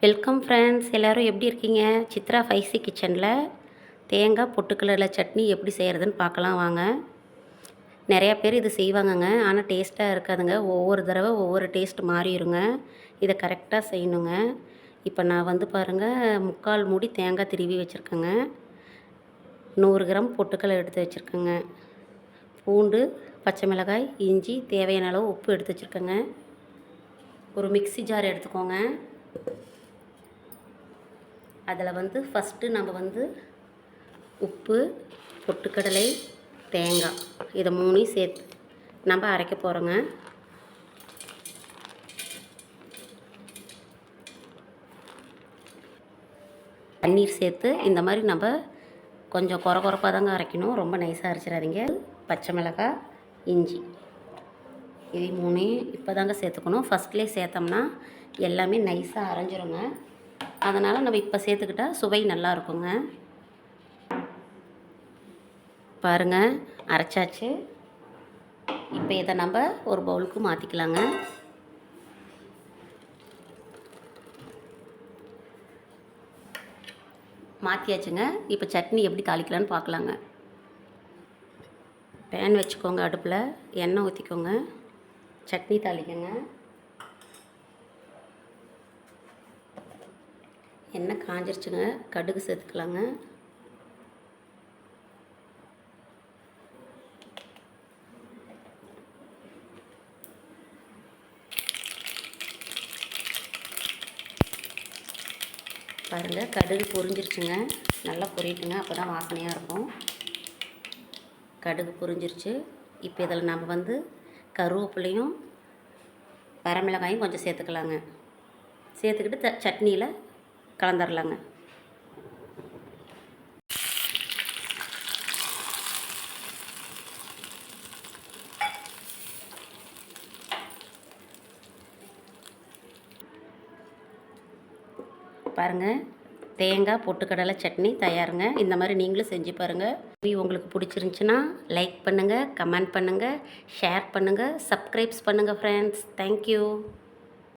Welcome friends, எல்லோரும் எப்படி இருக்கீங்க? சித்ரா ஃபைசி கிச்சனில் தேங்காய் பொட்டுக்கடலை சட்னி எப்படி செய்கிறதுன்னு பார்க்கலாம் வாங்க. நிறையா பேர் இது செய்வாங்கங்க, ஆனால் டேஸ்ட்டாக இருக்காதுங்க. ஒவ்வொரு தடவை ஒவ்வொரு டேஸ்ட் மாறிடுங்க. இதை கரெக்டாக செய்யணுங்க. இப்போ நான் பாருங்கள், 3/4 மூடி தேங்காய் திருவி வச்சுருக்கேங்க. 100 கிராம் பொட்டுக்கடலை எடுத்து வச்சுருக்கேங்க. பூண்டு, பச்சை மிளகாய், இஞ்சி, தேவையான அளவு உப்பு எடுத்து வச்சுருக்கேங்க. ஒரு மிக்ஸி ஜார் எடுத்துக்கோங்க. அதில் ஃபஸ்ட்டு நம்ம உப்பு, பொட்டுக்கடலை, தேங்காய் இதை 3ஐயும் சேர்த்து நம்ம அரைக்க போகிறோங்க. தண்ணீர் சேர்த்து இந்த மாதிரி நம்ம கொஞ்சம் கொரப்பாக தாங்க அரைக்கணும், ரொம்ப நைஸாக அரைச்சிடாதீங்க. பச்சை மிளகாய், இஞ்சி இது 3ஐயும் இப்போ தாங்க சேர்த்துக்கணும். ஃபஸ்ட்லேயே சேர்த்தோம்னா எல்லாமே நைஸாக அரைஞ்சிருங்க. அதனால் நம்ம இப்போ சேர்த்துக்கிட்டால் சுவை நல்லா இருக்குங்க. பாருங்கள், அரைச்சாச்சு. இப்போ இதை நம்ம ஒரு பவுலுக்கு மாற்றிக்கலாங்க. மாற்றியாச்சுங்க. இப்போ சட்னி எப்படி தாளிக்கலான்னு பார்க்கலாங்க. பேன் வச்சுக்கோங்க, அடுப்பில் எண்ணெய் ஊற்றிக்கோங்க, சட்னி தாளிக்கோங்க. எண்ணெய் காஞ்சிருச்சுங்க, கடுகு சேர்த்துக்கலாங்க. பாருங்கள், கடுகு பொரிஞ்சிருச்சுங்க. நல்லா பொரியட்டுங்க, அப்போ தான் வாசனையாக இருக்கும். கடுகு பொரிஞ்சிருச்சு. இப்போ இதில் நம்ம கருவேப்பிலையும் வரமிளகாயும் கொஞ்சம் சேர்த்துக்கலாங்க. சேர்த்துக்கிட்டு சட்னியில் கலந்துடலாங்க. பாருங்கள், தேங்காய் பொட்டுக்கடலை சட்னி தயாருங்க. இந்த மாதிரி நீங்களும் செஞ்சு பாருங்கள். உங்களுக்கு பிடிச்சிருந்துச்சின்னா லைக் பண்ணுங்கள், கமெண்ட் பண்ணுங்கள், ஷேர் பண்ணுங்கள், சப்ஸ்கிரைப்ஸ் பண்ணுங்கள் ஃப்ரெண்ட்ஸ். தேங்க்யூ.